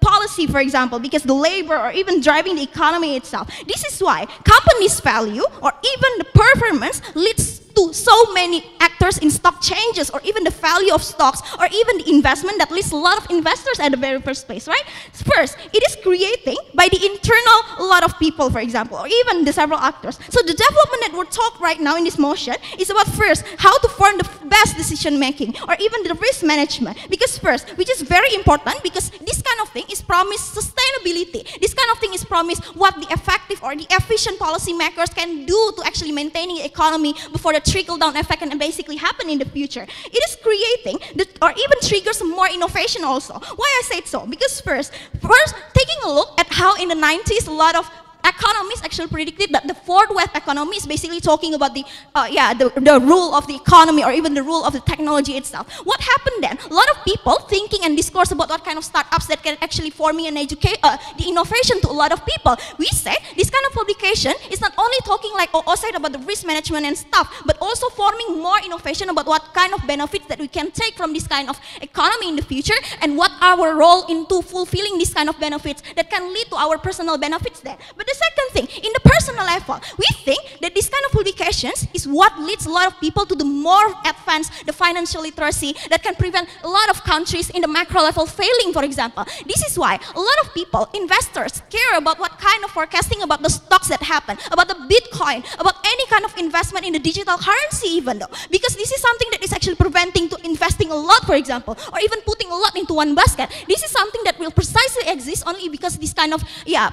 policy, for example, because the labor or even driving the economy itself. This is why companies' value or even the performance leads to so many actors in stock changes or even the value of stocks or even the investment that leads a lot of investors at the very first place, right? First, it is creating by the internal a lot of people, for example, or even the several actors. So the development that we're talking right now in this motion is about first, how to form the best decision making or even the risk management. Because first, which is very important because this kind of thing is promised sustainability. This kind of thing is promised what the effective or the efficient policy makers can do to actually maintaining the economy before the trickle-down effect can basically happen in the future. It is creating or even triggers more innovation also. Why I say so? Because first taking a look at how in the 90s a lot of economists actually predicted that the fourth wave economy is basically talking about the rule of the economy or even the rule of the technology itself. What happened then? A lot of people thinking and discourse about what kind of startups that can actually forming and educate the innovation to a lot of people. We say this kind of publication is not only talking like outside about the risk management and stuff, but also forming more innovation about what kind of benefits that we can take from this kind of economy in the future and what our role into fulfilling this kind of benefits that can lead to our personal benefits there. But the second thing, in the personal level, we think that this kind of publications is what leads a lot of people to the more advanced, the financial literacy that can prevent a lot of countries in the macro level failing, for example. This is why a lot of people, investors, care about what kind of forecasting about the stocks that happen, about the Bitcoin, about any kind of investment in the digital currency even though. Because this is something that is actually preventing to investing a lot, for example, or even putting a lot into one basket. This is something that will precisely exist only because this kind of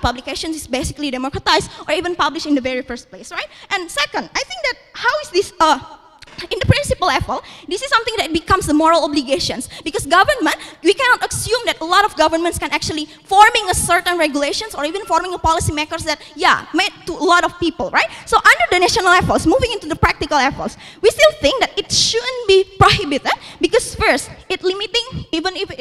publications is basically democratized or even published in the very first place, right? And second, I think that how is this in the principal level, this is something that becomes the moral obligations because government, we cannot assume that a lot of governments can actually forming a certain regulations or even forming a policy makers that made to a lot of people, right? So under the national levels, moving into the practical levels, we still think that it shouldn't be prohibited because first, it limiting, even if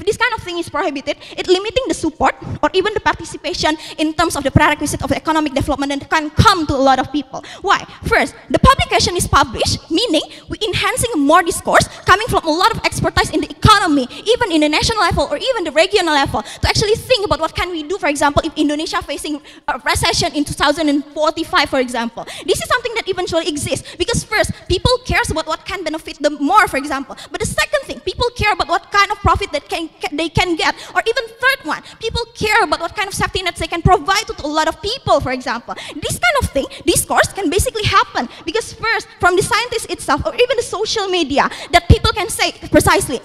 this kind of thing is prohibited, it limiting the support or even the participation in terms of the prerequisite of economic development that can come to a lot of people. Why? First, the publication is published, meaning we enhancing more discourse coming from a lot of expertise in the economy, even in the national level or even the regional level, to actually think about what can we do, for example, if Indonesia facing a recession in 2045, for example. This is something that eventually exists because first, people cares about what can benefit them more, for example. But the second thing, people care about what kind of profit that they can get, or even third one, people care about what kind of safety nets they can provide to a lot of people, for example. This kind of thing, discourse can basically happen because first, from the scientists itself or even the social media, that people can say precisely,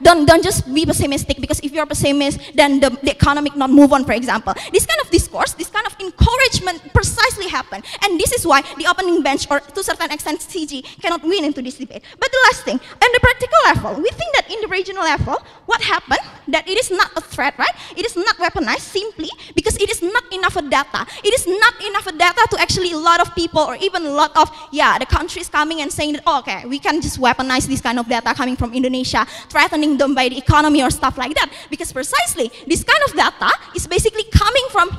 don't just be pessimistic because if you're pessimist, then the economic not move on, for example. This kind of discourse, this kind of encouragement precisely happen. And this is why the opening bench or to a certain extent CG cannot win into this debate. But the last thing, on the practical level, we think that in the regional level, what happened, that it is not a threat, right? It is not weaponized simply because it is not enough data. It is not enough data to actually a lot of people or even a lot of, the countries coming and saying that, okay, we can just weaponize this kind of data coming from Indonesia, threatening them by the economy or stuff like that. Because precisely, this kind of data is basically coming from,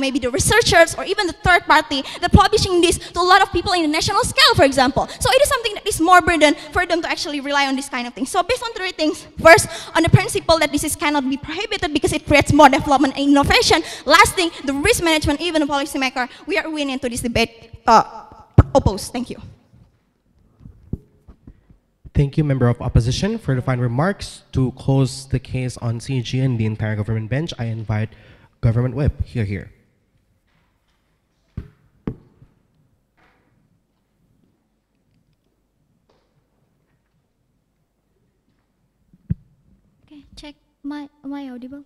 maybe the researchers or even the third party that publishing this to a lot of people in the national scale, for example. So it is something that is more burden for them to actually rely on this kind of thing. So based on three things, first, on the principle that this is cannot be prohibited because it creates more development and innovation. Last thing, the risk management, even the policymaker, we are winning into this debate, opposed. Thank you. Thank you, Member of Opposition. For the final remarks, to close the case on CG and the entire government bench, I invite Government Whip. Here. Okay, check. Am I audible?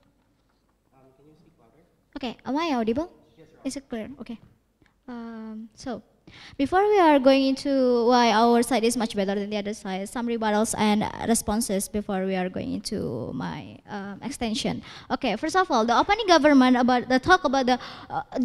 Can you speak louder? Okay, am I audible? Yes, is it clear? Okay. So, before we are going into why our side is much better than the other side, some rebuttals and responses before we are going into my extension. Okay, first of all, the opening government they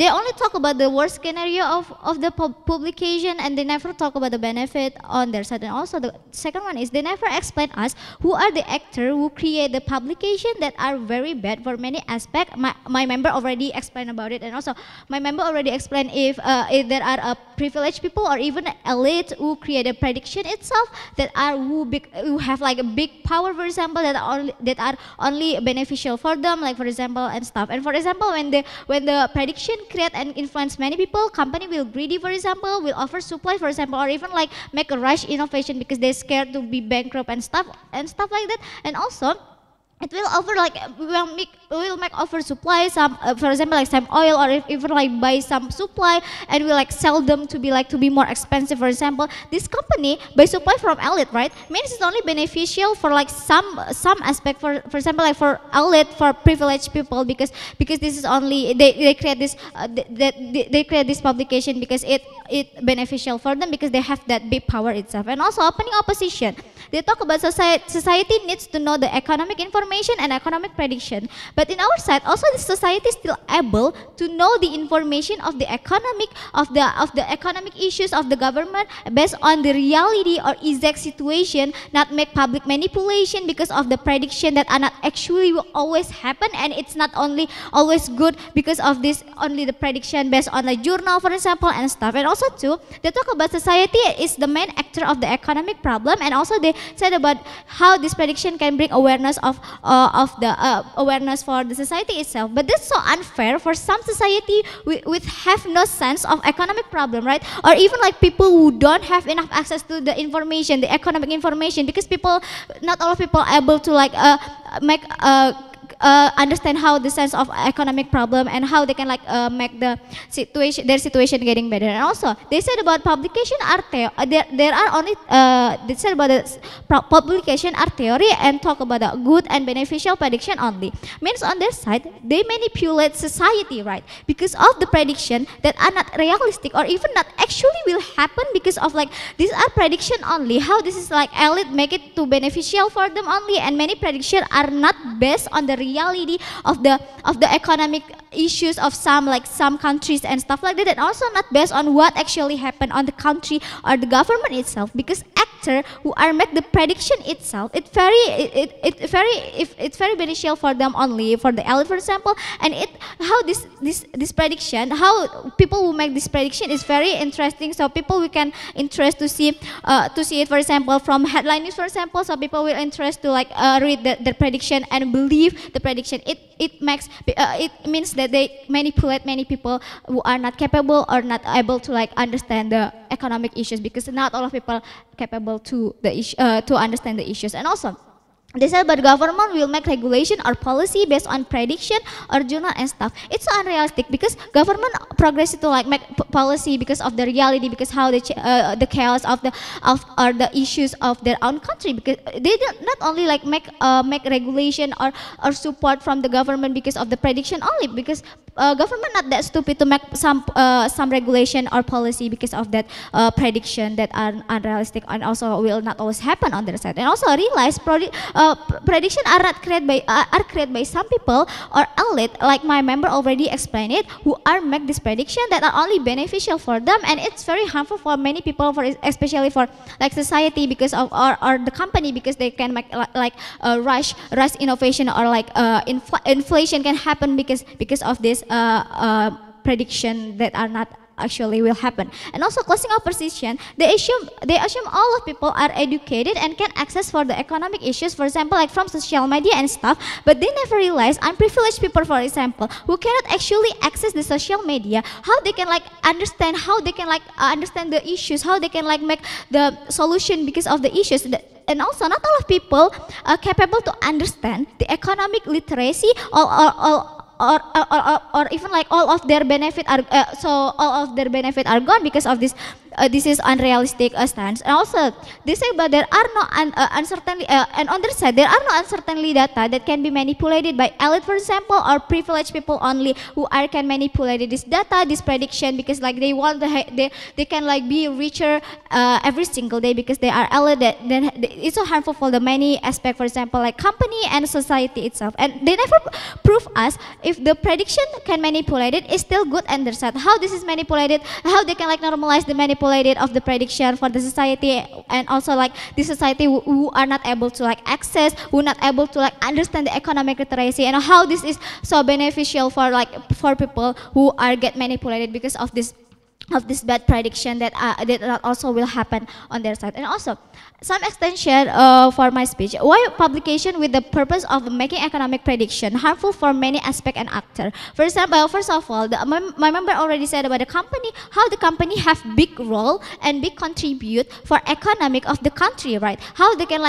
only talk about the worst scenario of the publication and they never talk about the benefit on their side. And also the second one is they never explain us who are the actors who create the publication that are very bad for many aspects. My member already explained about it, and also my member already explained if there are a privileged people or even elite who create a prediction itself that are who have like a big power, for example, that are only beneficial for them, like for example and stuff. And for example, when the prediction create and influence many people, company will greedy, for example, will oversupply, for example, or even like make a rush innovation because they're scared to be bankrupt and stuff like that. And also, it will make oversupply some, for example, like some oil, or even like buy some supply and will like sell them to be more expensive. For example, this company buy supply from elite, right? Means it's only beneficial for like some aspect. For example, like for elite, for privileged people, because this is only they create this they create this publication because it it beneficial for them because they have that big power itself. And also opening opposition, they talk about society needs to know the economic information and economic prediction. But in our side, also the society is still able to know the information of the economic economic issues of the government based on the reality or exact situation, not make public manipulation because of the prediction that are not actually will always happen, and it's not only always good because of this only the prediction based on a journal, for example, and stuff. And also too, they talk about society is the main actor of the economic problem, and also they said about how this prediction can bring awareness of the awareness for the society itself. But that's so unfair for some society with have no sense of economic problem, right? Or even like people who don't have enough access to the information, the economic information, because people, not all of people are able to like make understand how the sense of economic problem and how they can like make the situation, their situation getting better. And also they said about publication are there are only they said about the publication are theory and talk about the good and beneficial prediction only. Means on their side they manipulate society, right? Because of the prediction that are not realistic or even not actually will happen because of like these are prediction only. How this is like elite make it to beneficial for them only, and many prediction are not based on the reality of the economic issues of some countries and stuff like that, and also not based on what actually happened on the country or the government itself, because actor who are make the prediction itself, it's very beneficial for them only, for the elite for example, and how this prediction, how people who make this prediction is very interesting, so people we can interest to see it for example from headline news for example, so people will interest to like read the prediction and believe the prediction. It means that they manipulate many people who are not capable or not able to like understand the economic issues, because not all of people capable to understand the issues. And also they said, but government will make regulation or policy based on prediction or journal and stuff. It's so unrealistic because government progress to like make policy because of the reality, because how the chaos of the issues of their own country. Because they not only like make regulation or support from the government because of the prediction only, because government not that stupid to make some regulation or policy because of that prediction that are unrealistic and also will not always happen on their side. And also realize prediction are not created by some people or elite, like my member already explained it, who are make this prediction that are only beneficial for them, and it's very harmful for many people, for especially for like society because of or the company, because they can make rush innovation, or like inflation can happen because of this prediction that are not actually will happen. And also closing opposition, they assume all of people are educated and can access for the economic issues, for example like from social media and stuff, but they never realize unprivileged people for example who cannot actually access the social media, how they can like understand, how they can like understand the issues, how they can like make the solution because of the issues. And also not all of people are capable to understand the economic literacy or even like all of their benefit are gone because of this. This is unrealistic stance. And also they say, but there are no uncertainty, and on their side there are no uncertainty data that can be manipulated by elite, for example, or privileged people only who can manipulate this data, this prediction, because like they want they can like be richer every single day because they are elite. Then it's so harmful for the many aspect, for example like company and society itself. And they never prove us if the prediction can manipulate it is still good on their side. How this is manipulated, how they can like normalize the manipulation of the prediction for the society, and also like the society who are not able to like access, who not able to like understand the economic literacy, and how this is so beneficial for people who are get manipulated because of this bad prediction that also will happen on their side. And also some extension for my speech, why publication with the purpose of making economic prediction harmful for many aspect and actor. For example, first of all, my member already said about the company, how the company have big role and big contribute for economic of the country, right? How they can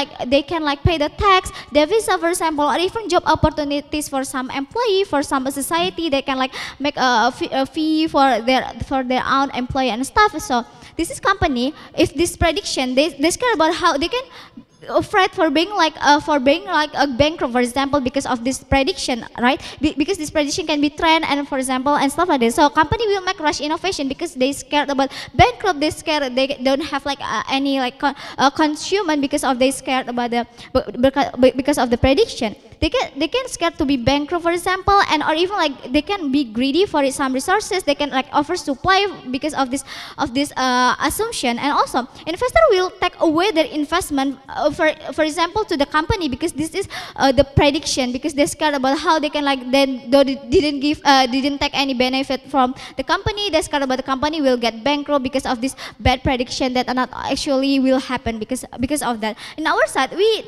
like pay the tax, the visa, for example, or even job opportunities for some employee, for some society. They can like make a fee for their own employee and stuff. So this is company, if this prediction, they care about how they can afraid for being like a bankrupt, for example, because of this prediction, right? Because this prediction can be trend and for example and stuff like this. So company will make rush innovation because they scared about bankrupt. They scared they don't have like any like consumer because of they scared about the because of the prediction. They can scared to be bankrupt, for example, and or even like they can be greedy for some resources. They can like oversupply because of this assumption, and also investor will take away their investment, for example, to the company because this is the prediction, because they're scared about how they can like then didn't take any benefit from the company. They're scared about the company will get bankrupt because of this bad prediction that not actually will happen because of that. In our side, we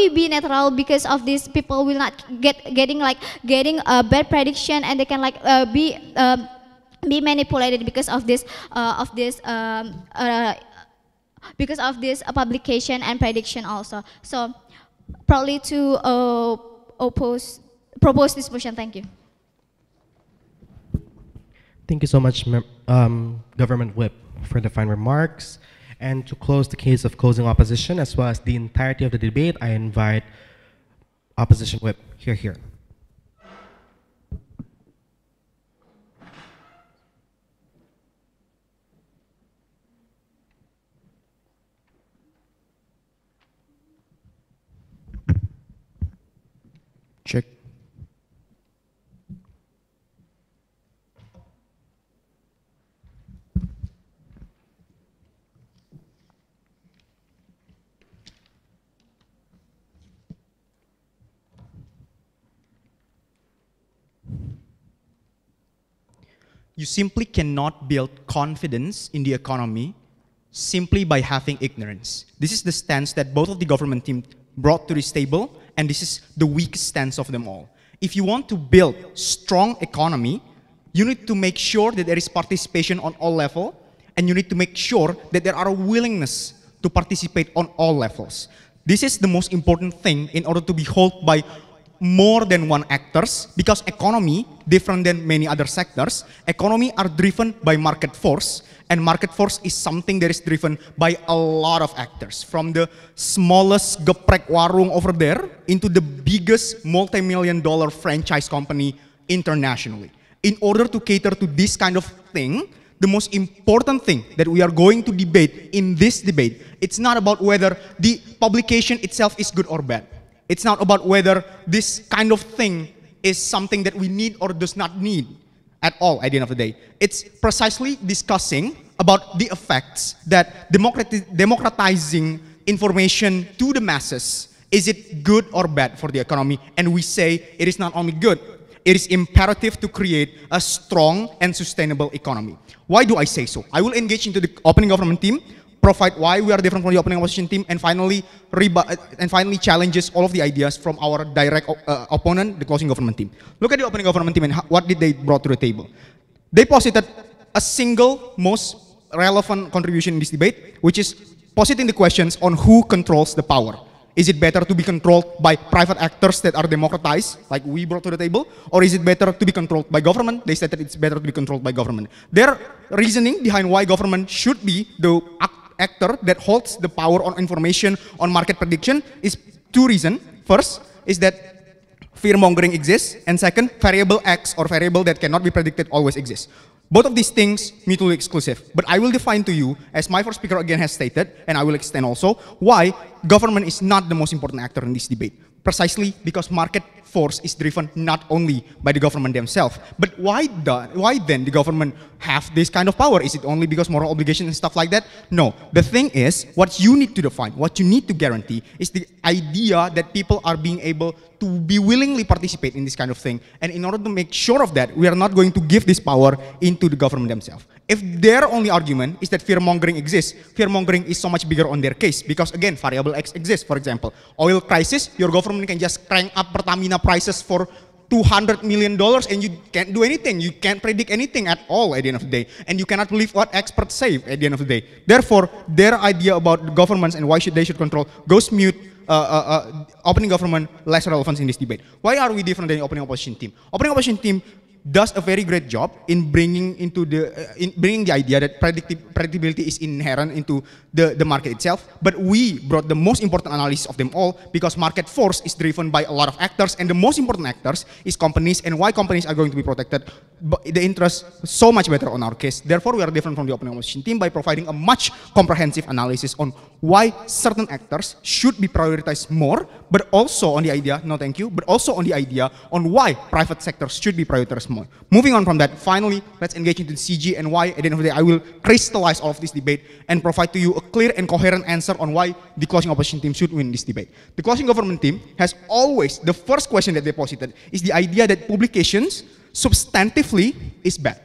be neutral because of this. People will not getting a bad prediction, and they can like be manipulated because of this publication and prediction also. So probably to propose this motion. Thank you. Thank you so much, Government Whip, for the fine remarks. And to close the case of closing opposition, as well as the entirety of the debate, I invite Opposition Whip here. Check. You simply cannot build confidence in the economy simply by having ignorance. This is the stance that both of the government team brought to this table, and this is the weakest stance of them all. If you want to build strong economy, you need to make sure that there is participation on all levels, and you need to make sure that there are a willingness to participate on all levels. This is the most important thing in order to be held by more than one actors, because economy, different than many other sectors, economy are driven by market force, and market force is something that is driven by a lot of actors, from the smallest geprek warung over there into the biggest multi-million-dollar franchise company internationally. In order to cater to this kind of thing, the most important thing that we are going to debate in this debate, it's not about whether the publication itself is good or bad. It's not about whether this kind of thing is something that we need or does not need at all at the end of the day. It's precisely discussing about the effects that democratizing information to the masses, is it good or bad for the economy? And we say it is not only good, it is imperative to create a strong and sustainable economy. Why do I say so? I will engage into the opening government team, provide why we are different from the opening opposition team, and finally challenges all of the ideas from our direct opponent, the closing government team. Look at the opening government team and what did they brought to the table. They posited a single most relevant contribution in this debate, which is positing the questions on who controls the power. Is it better to be controlled by private actors that are democratized, like we brought to the table, or is it better to be controlled by government? They said that it's better to be controlled by government. Their reasoning behind why government should be the actor that holds the power on information on market prediction is two reasons. First is that fear-mongering exists, and second, variable X or variable that cannot be predicted always exists. Both of these things mutually exclusive, but I will define to you, as my first speaker again has stated, and I will extend also, why government is not the most important actor in this debate. Precisely because market force is driven not only by the government themselves, but why then the government have this kind of power? Is it only because moral obligation and stuff like that? No. The thing is, what you need to define, what you need to guarantee is the idea that people are being able to be willingly participate in this kind of thing. And in order to make sure of that, we are not going to give this power into the government themselves. If their only argument is that fear-mongering exists, fear-mongering is so much bigger on their case, because again, variable X exists. For example, oil crisis, your government can just crank up Pertamina prices for $200 million and you can't do anything. You can't predict anything at all at the end of the day. And you cannot believe what experts say at the end of the day. Therefore, their idea about governments and why they should control goes mute. Opening government less relevance in this debate. Why are we different than the opening opposition team? Opening opposition team does a very great job in bringing the idea that predictability is inherent into the market itself. But we brought the most important analysis of them all, because market force is driven by a lot of actors, and the most important actors is companies, and why companies are going to be protected, the interest so much better on our case. Therefore, we are different from the open opposition team by providing a much comprehensive analysis on why certain actors should be prioritized more, but also on the idea, no thank you, but also on the idea on why private sectors should be prioritized more. Moving on from that, finally, let's engage into the CG and why. At the end of the day, I will crystallize all of this debate and provide to you a clear and coherent answer on why the closing opposition team should win this debate. The closing government team has always, the first question that they posited is the idea that publications substantively is bad.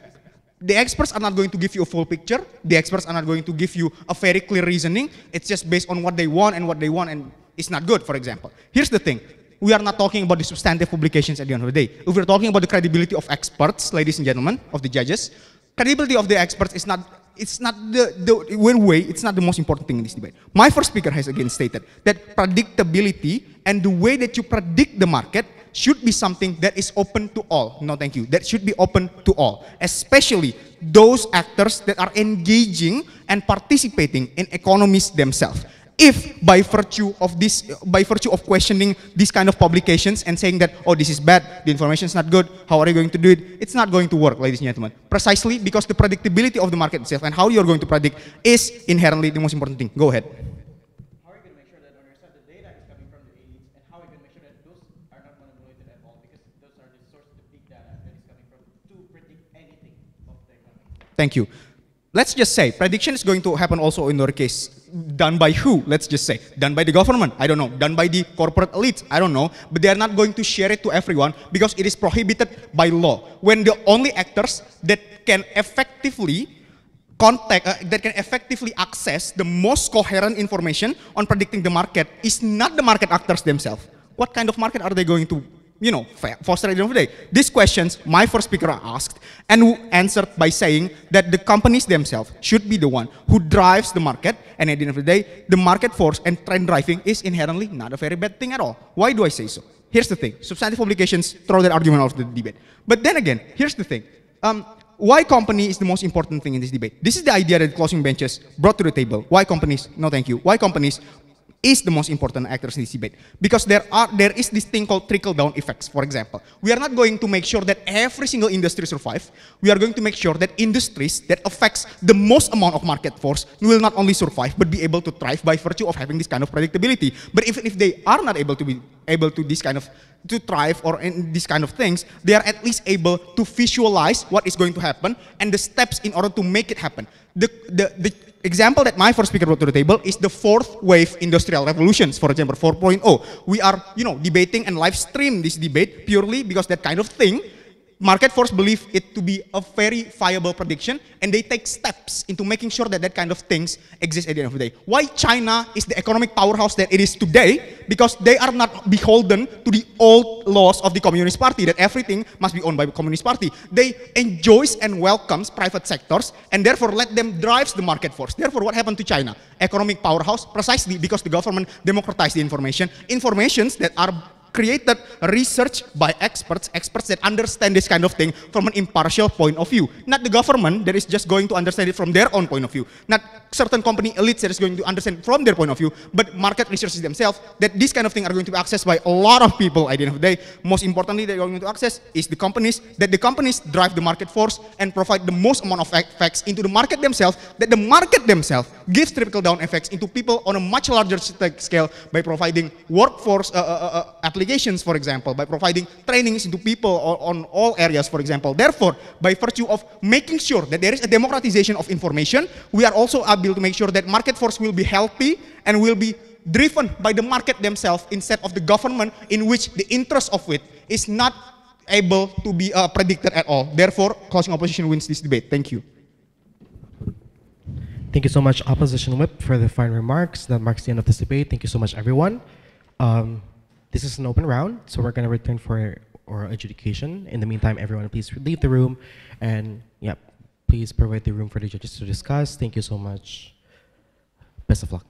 The experts are not going to give you a full picture. The experts are not going to give you a very clear reasoning. It's just based on what they want, and it's not good, for example. Here's the thing. We are not talking about the substantive publications at the end of the day. If we're talking about the credibility of experts, ladies and gentlemen, of the judges, credibility of the experts is not, it's not it's not the most important thing in this debate. My first speaker has again stated that predictability and the way that you predict the market should be something that is open to all. No, thank you. That should be open to all, especially those actors that are engaging and participating in economies themselves. If by virtue of questioning these kind of publications and saying that, oh, this is bad, the information is not good, how are you going to do it? It's not going to work, ladies and gentlemen. Precisely because the predictability of the market itself and how you're going to predict is inherently the most important thing. Go ahead. How are you going to make sure that on your side the data is coming from the elites, and how are you going to make sure that those are not manipulated at all, because those are the source of the big data that is coming from to predict anything of the economy? Thank you. Let's just say prediction is going to happen also in our case. Done by who? Let's just say done by the government. I don't know. Done by the corporate elites. I don't know. But they are not going to share it to everyone because it is prohibited by law. When the only actors that can effectively access the most coherent information on predicting the market is not the market actors themselves. What kind of market are they going to, foster at the end of the day? These questions my first speaker asked and who answered by saying that the companies themselves should be the one who drives the market, and at the end of the day, the market force and trend driving is inherently not a very bad thing at all. Why do I say so? Here's the thing. Substantive publications throw that argument out of the debate. But then again, here's the thing. Why company is the most important thing in this debate? This is the idea that closing benches brought to the table. Why companies? No, thank you. Why companies is the most important actors in this debate? Because there is this thing called trickle-down effects, for example. We are not going to make sure that every single industry survive. We are going to make sure that industries that affects the most amount of market force will not only survive, but be able to thrive by virtue of having this kind of predictability. But even if they are not able to thrive or in these kind of things, they are at least able to visualize what is going to happen and the steps in order to make it happen. The example that my first speaker brought to the table is the fourth wave industrial revolutions, for example, 4.0. We are, debating and live stream this debate purely because that kind of thing, market force believe it to be a very viable prediction, and they take steps into making sure that that kind of things exist at the end of the day. Why China is the economic powerhouse that it is today? Because they are not beholden to the old laws of the Communist Party, that everything must be owned by the Communist Party. They enjoys and welcomes private sectors, and therefore let them drive the market force. Therefore, what happened to China? Economic powerhouse, precisely because the government democratized the informations that are created, research by experts that understand this kind of thing from an impartial point of view. Not the government that is just going to understand it from their own point of view. Not certain company elites that is going to understand from their point of view, but market researchers themselves, that this kind of thing are going to be accessed by a lot of people at the end of the day. Most importantly, they're going to access is the companies, that the companies drive the market force and provide the most amount of effects into the market themselves, that the market themselves gives trickle-down effects into people on a much larger scale by providing workforce applications, for example, by providing trainings into people on all areas, for example. Therefore, by virtue of making sure that there is a democratization of information, we are also able to make sure that market force will be healthy and will be driven by the market themselves instead of the government, in which the interest of it is not able to be predicted at all. Therefore, closing opposition wins this debate. Thank you. Thank you so much, Opposition Whip, for the fine remarks. That marks the end of this debate. Thank you so much, everyone. This is an open round, so we're going to return for our adjudication. In the meantime, everyone, please leave the room, and please provide the room for the judges to discuss. Thank you so much. Best of luck.